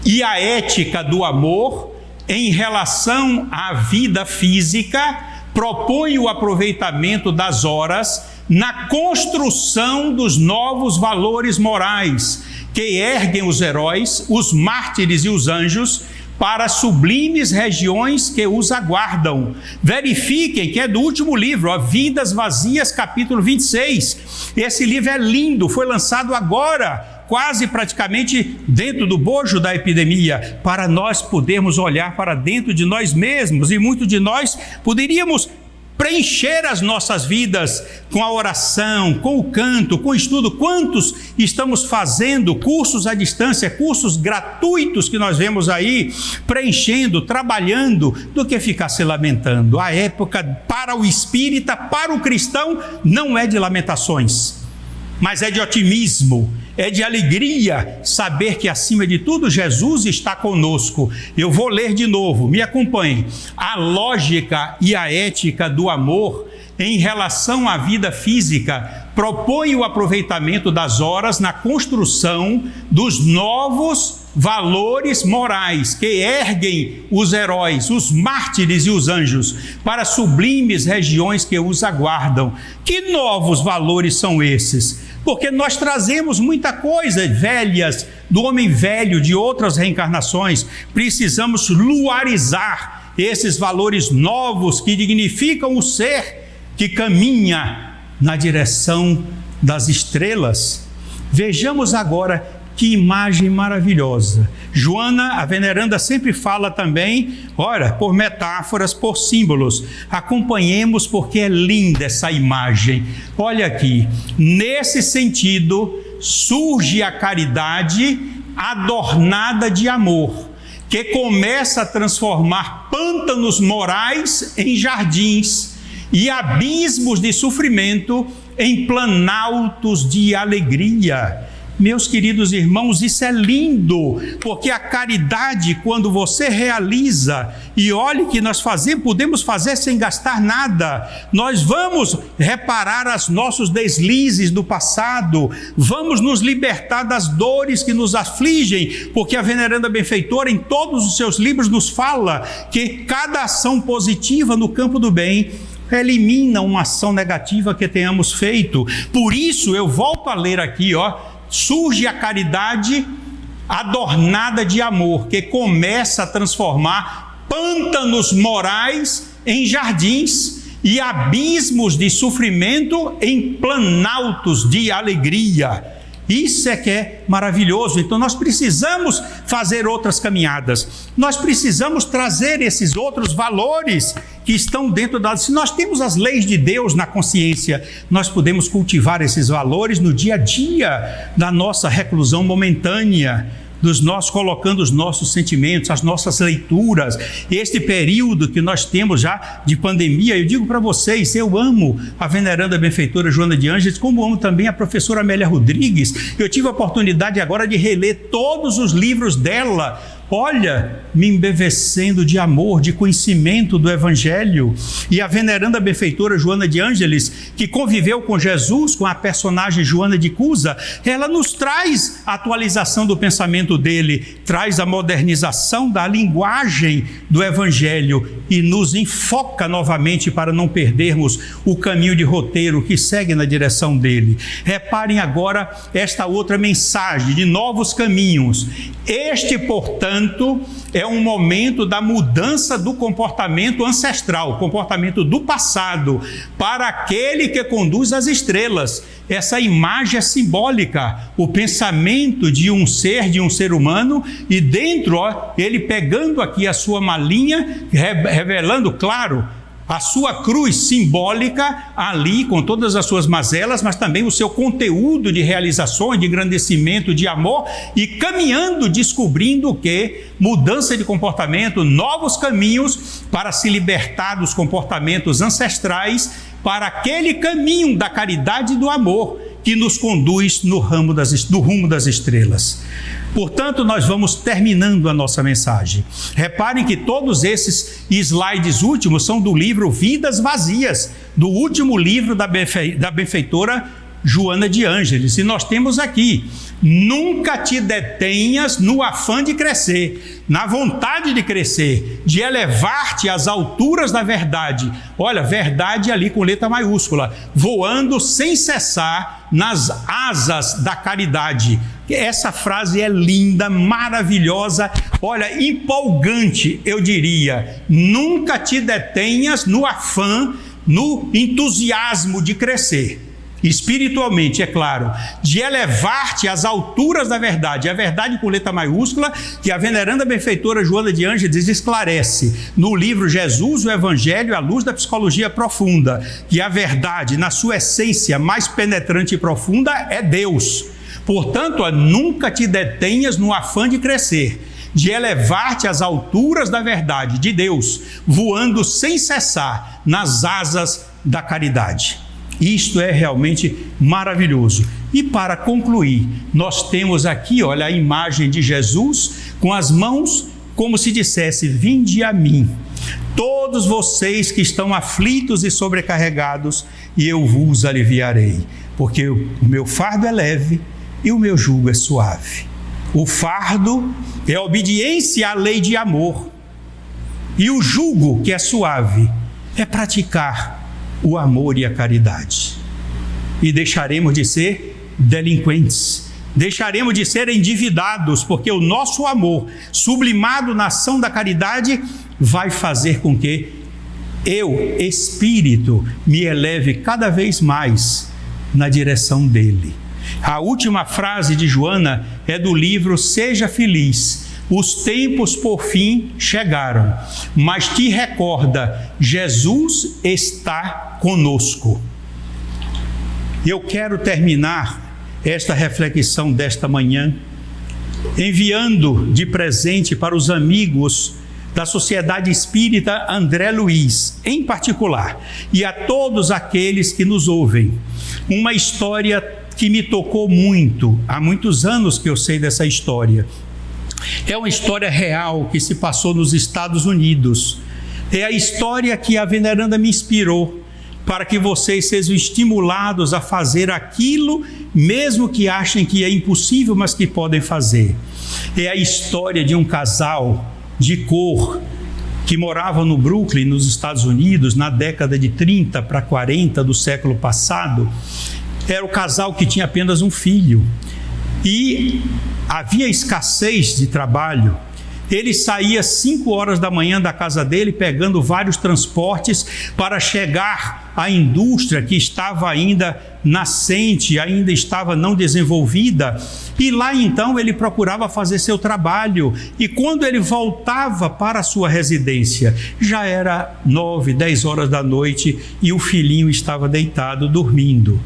e a ética do amor em relação à vida física propõe o aproveitamento das horas na construção dos novos valores morais que erguem os heróis, os mártires e os anjos para sublimes regiões que os aguardam. Verifiquem que é do último livro, Vidas Vazias, capítulo 26. Esse livro é lindo, foi lançado agora, quase praticamente dentro do bojo da epidemia, para nós podermos olhar para dentro de nós mesmos, e muitos de nós poderíamos preencher as nossas vidas com a oração, com o canto, com o estudo. Quantos estamos fazendo cursos à distância, cursos gratuitos que nós vemos aí, preenchendo, trabalhando, do que ficar se lamentando? A época para o espírita, para o cristão, não é de lamentações, mas é de otimismo, é de alegria, saber que acima de tudo Jesus está conosco. Eu vou ler de novo, me acompanhem. A lógica e a ética do amor em relação à vida física propõe o aproveitamento das horas na construção dos novos valores morais que erguem os heróis, os mártires e os anjos para sublimes regiões que os aguardam. Que novos valores são esses? Porque nós trazemos muita coisa velhas, do homem velho, de outras reencarnações. Precisamos luarizar esses valores novos que dignificam o ser que caminha na direção das estrelas. Vejamos agora que imagem maravilhosa. Joana, a veneranda, sempre fala também, ora, por metáforas, por símbolos. Acompanhemos, porque é linda essa imagem. Olha aqui, nesse sentido, surge a caridade adornada de amor, que começa a transformar pântanos morais em jardins e abismos de sofrimento em planaltos de alegria. Meus queridos irmãos, isso é lindo, porque a caridade, quando você realiza, e olhe que nós podemos fazer sem gastar nada, nós vamos reparar os nossos deslizes do passado, vamos nos libertar das dores que nos afligem, porque a veneranda benfeitora, em todos os seus livros, nos fala que cada ação positiva no campo do bem elimina uma ação negativa que tenhamos feito. Por isso, eu volto a ler aqui, surge a caridade adornada de amor, que começa a transformar pântanos morais em jardins e abismos de sofrimento em planaltos de alegria. Isso é que é maravilhoso. Então nós precisamos fazer outras caminhadas, nós precisamos trazer esses outros valores que estão dentro da... Se nós temos as leis de Deus na consciência, nós podemos cultivar esses valores no dia a dia da nossa reclusão momentânea, dos nós colocando os nossos sentimentos, as nossas leituras. Este período que nós temos já de pandemia, eu digo para vocês, eu amo a veneranda benfeitora Joana de Ângeles, como amo também a professora Amélia Rodrigues. Eu tive a oportunidade agora de reler todos os livros dela. Olha, me embevecendo de amor, de conhecimento do Evangelho. E a veneranda benfeitora Joana de Ângeles, que conviveu com Jesus, com a personagem Joana de Cusa, ela nos traz a atualização do pensamento dele, traz a modernização da linguagem do Evangelho e nos enfoca novamente para não perdermos o caminho de roteiro que segue na direção dele. Reparem agora esta outra mensagem de novos caminhos. Este, portanto, Portanto, é um momento da mudança do comportamento ancestral, o comportamento do passado, para aquele que conduz as estrelas. Essa imagem é simbólica, o pensamento de um ser humano, e dentro, ele pegando aqui a sua malinha, revelando, claro, a sua cruz simbólica ali, com todas as suas mazelas, mas também o seu conteúdo de realizações, de engrandecimento, de amor, e caminhando, descobrindo o quê? Mudança de comportamento, novos caminhos para se libertar dos comportamentos ancestrais, para aquele caminho da caridade e do amor que nos conduz no rumo das estrelas. Portanto, nós vamos terminando a nossa mensagem. Reparem que todos esses slides últimos são do livro Vidas Vazias, do último livro da benfeitora Joana de Ângeles. E nós temos aqui: nunca te detenhas no afã de crescer, na vontade de crescer, de elevar-te às alturas da verdade. Olha, verdade ali com letra maiúscula, voando sem cessar nas asas da caridade. Essa frase é linda, maravilhosa, olha, empolgante, eu diria. Nunca te detenhas no afã, no entusiasmo de crescer. Espiritualmente, é claro, de elevar-te às alturas da verdade. A verdade com letra maiúscula, que a veneranda benfeitora Joana de Ângeles esclarece no livro Jesus, o Evangelho, à luz da psicologia profunda, que a verdade, na sua essência mais penetrante e profunda, é Deus. Portanto, nunca te detenhas no afã de crescer, de elevar-te às alturas da verdade de Deus, voando sem cessar nas asas da caridade. Isto é realmente maravilhoso. E para concluir, nós temos aqui, olha, a imagem de Jesus com as mãos como se dissesse: vinde a mim, todos vocês que estão aflitos e sobrecarregados, e eu vos aliviarei, porque o meu fardo é leve e o meu jugo é suave. O fardo é a obediência à lei de amor, e o jugo, que é suave, é praticar o amor e a caridade. E deixaremos de ser delinquentes, deixaremos de ser endividados, porque o nosso amor, sublimado na ação da caridade, vai fazer com que eu, espírito, me eleve cada vez mais na direção dele. A última frase de Joana é do livro Seja Feliz. Os tempos por fim chegaram, mas te recorda, Jesus está conosco. Eu quero terminar esta reflexão desta manhã enviando de presente para os amigos da Sociedade Espírita André Luiz, em particular, e a todos aqueles que nos ouvem, uma história que me tocou muito. Há muitos anos que eu sei dessa história. É uma história real que se passou nos Estados Unidos. É a história que a veneranda me inspirou para que vocês sejam estimulados a fazer aquilo, mesmo que achem que é impossível, mas que podem fazer. É a história de um casal de cor que morava no Brooklyn, nos Estados Unidos, na década de 30 para 40 do século passado. Era o casal que tinha apenas um filho. E havia escassez de trabalho. Ele saía 5 horas da manhã da casa dele, pegando vários transportes para chegar à indústria que estava ainda nascente, ainda estava não desenvolvida. E lá então ele procurava fazer seu trabalho. E quando ele voltava para a sua residência, já era 9, 10 horas da noite e o filhinho estava deitado, dormindo.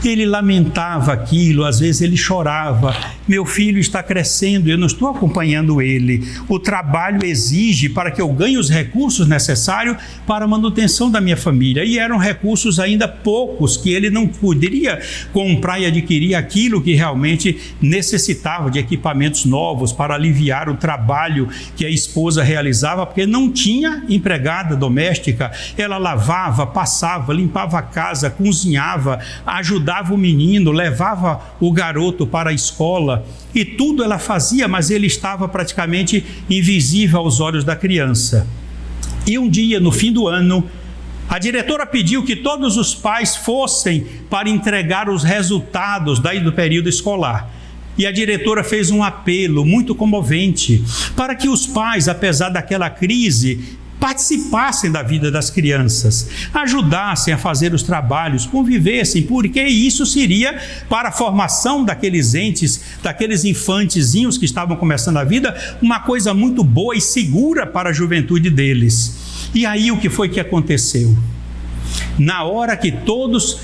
Ele lamentava aquilo, às vezes ele chorava: meu filho está crescendo, eu não estou acompanhando ele. O trabalho exige para que eu ganhe os recursos necessários para a manutenção da minha família. E eram recursos ainda poucos, que ele não poderia comprar e adquirir aquilo que realmente necessitava de equipamentos novos para aliviar o trabalho que a esposa realizava, porque não tinha empregada doméstica. Ela lavava, passava, limpava a casa, cozinhava, ajudava o menino, levava o garoto para a escola, e tudo ela fazia, mas ele estava praticamente invisível aos olhos da criança. E um dia, no fim do ano, a diretora pediu que todos os pais fossem para entregar os resultados do período escolar. e a diretora fez um apelo muito comovente para que os pais, apesar daquela crise, participassem da vida das crianças, ajudassem a fazer os trabalhos, convivessem, porque isso seria para a formação daqueles entes, daqueles infantezinhos que estavam começando a vida, uma coisa muito boa e segura para a juventude deles. E aí o que foi que aconteceu? Na hora que todos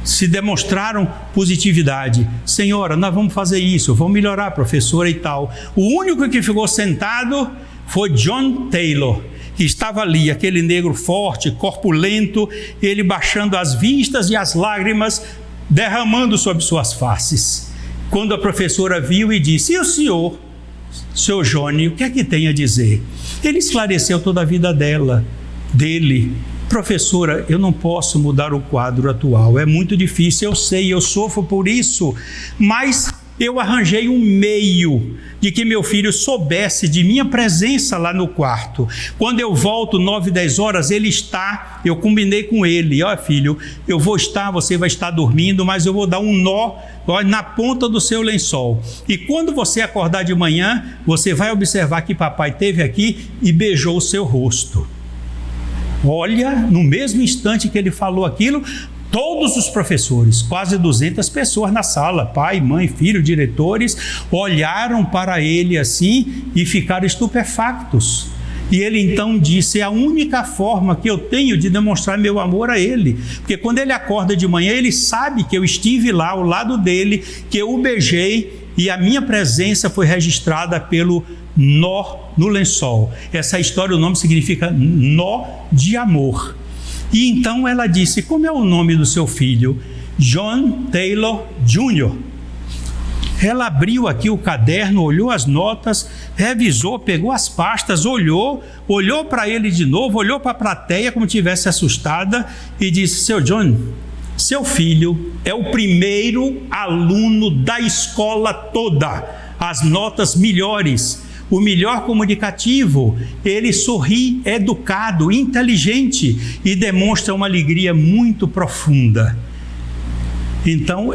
se demonstraram positividade, senhora, nós vamos fazer isso, vamos melhorar, professora e tal, o único que ficou sentado foi John Taylor, que estava ali, aquele negro forte, corpulento, ele baixando as vistas e as lágrimas derramando sobre suas faces. Quando a professora viu e disse: e o senhor, seu Johnny, o que é que tem a dizer? Ele esclareceu toda a vida dele. Professora, eu não posso mudar o quadro atual, é muito difícil, eu sei, eu sofro por isso, mas eu arranjei um meio de que meu filho soubesse de minha presença lá no quarto. Quando eu volto 9, 10 horas, ele está, eu combinei com ele, ó filho, eu vou estar, você vai estar dormindo, mas eu vou dar um nó na ponta do seu lençol. E quando você acordar de manhã, você vai observar que papai esteve aqui e beijou o seu rosto. Olha, no mesmo instante que ele falou aquilo, todos os professores, quase 200 pessoas na sala, pai, mãe, filho, diretores, olharam para ele assim e ficaram estupefactos. E ele então disse: é a única forma que eu tenho de demonstrar meu amor a ele. Porque quando ele acorda de manhã, ele sabe que eu estive lá ao lado dele, que eu o beijei e a minha presença foi registrada pelo nó no lençol. Essa história, o nome significa nó de amor. E então ela disse: como é o nome do seu filho? John Taylor Jr. Ela abriu aqui o caderno, olhou as notas, revisou, pegou as pastas, olhou para ele de novo, olhou para a plateia como tivesse assustada e disse: seu John, seu filho é o primeiro aluno da escola toda, as notas melhores, o melhor comunicativo, ele sorri, é educado, inteligente e demonstra uma alegria muito profunda. Então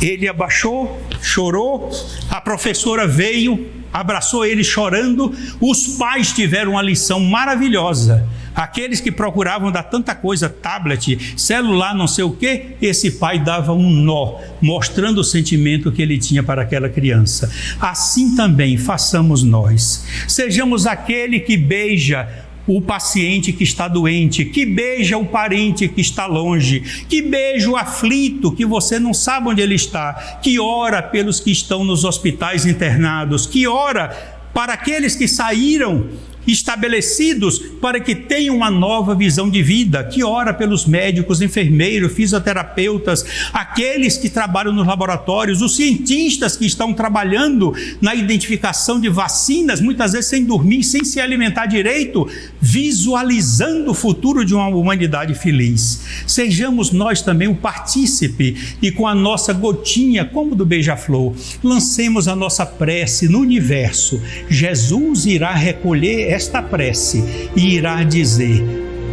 ele abaixou, chorou, a professora veio, abraçou ele chorando, os pais tiveram uma lição maravilhosa. Aqueles que procuravam dar tanta coisa, tablet, celular, não sei o quê, esse pai dava um nó, mostrando o sentimento que ele tinha para aquela criança. Assim também façamos nós. Sejamos aquele que beija o paciente que está doente, que beija o parente que está longe, que beija o aflito, que você não sabe onde ele está, que ora pelos que estão nos hospitais internados, que ora para aqueles que saíram estabelecidos para que tenham uma nova visão de vida, que ora pelos médicos, enfermeiros, fisioterapeutas, aqueles que trabalham nos laboratórios, os cientistas que estão trabalhando na identificação de vacinas, muitas vezes sem dormir, sem se alimentar direito, visualizando o futuro de uma humanidade feliz. Sejamos nós também o partícipe e com a nossa gotinha, como do beija-flor, lancemos a nossa prece no universo. Jesus irá recolher esta prece e irá dizer: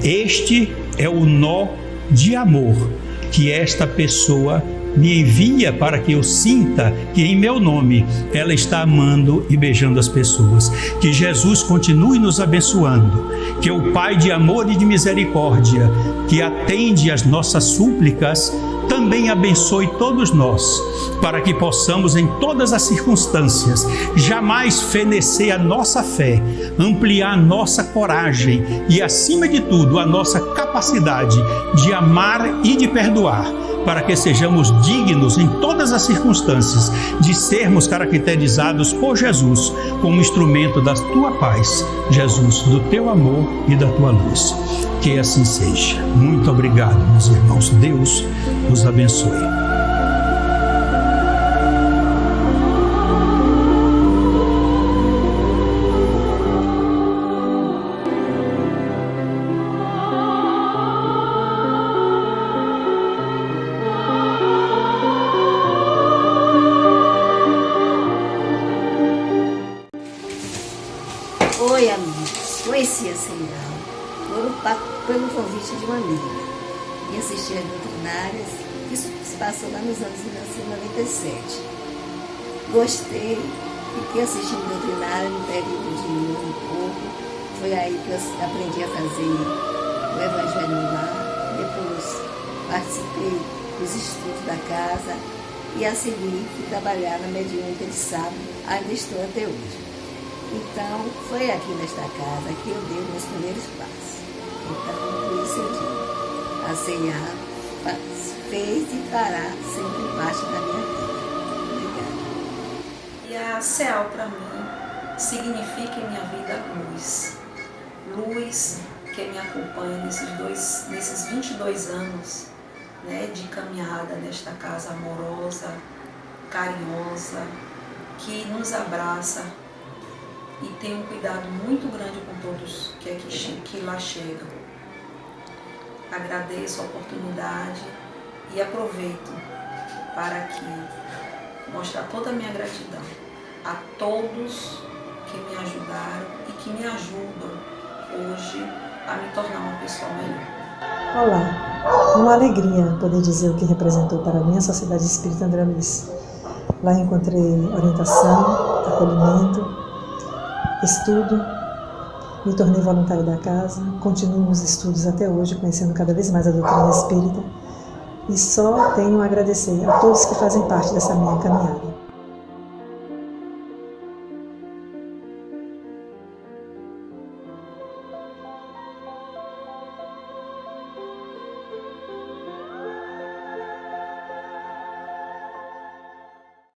este é o nó de amor que esta pessoa me envia para que eu sinta que em meu nome ela está amando e beijando as pessoas. Que Jesus continue nos abençoando, que o Pai de amor e de misericórdia, que atende às nossas súplicas, também abençoe todos nós, para que possamos em todas as circunstâncias jamais fenecer a nossa fé, ampliar a nossa coragem e, acima de tudo, a nossa capacidade de amar e de perdoar, para que sejamos dignos em todas as circunstâncias de sermos caracterizados por Jesus como instrumento da tua paz, Jesus, do teu amor e da tua luz. Que assim seja. Muito obrigado, meus irmãos. Deus os abençoe. Oi, amigos. Conheci a Central pelo convite de uma amiga e assisti as doutrinárias, que se passou lá nos anos 1997. Gostei, fiquei assistindo doutrinário no período de 1 ano e pouco. Foi aí que eu aprendi a fazer o Evangelho no Lar. Depois participei dos estudos da casa e a seguir fui trabalhar na mediúnica de sábado, ainda estou até hoje. Então, foi aqui nesta casa que eu dei meus primeiros passos. Então, por isso eu digo, a C&A fez e fará sempre parte da minha vida. E a CEAL, para mim, significa em minha vida luz. Luz que me acompanha nesses 22 anos, né, de caminhada nesta casa amorosa, carinhosa, que nos abraça e tem um cuidado muito grande com todos que lá chegam. Agradeço a oportunidade e aproveito para mostrar toda a minha gratidão a todos que me ajudaram e que me ajudam hoje a me tornar uma pessoa melhor. Olá, uma alegria poder dizer o que representou para mim a Sociedade Espírita André Luiz. Lá encontrei orientação, acolhimento, estudo, me tornei voluntária da casa, continuo nos estudos até hoje, conhecendo cada vez mais a doutrina espírita e só tenho a agradecer a todos que fazem parte dessa minha caminhada.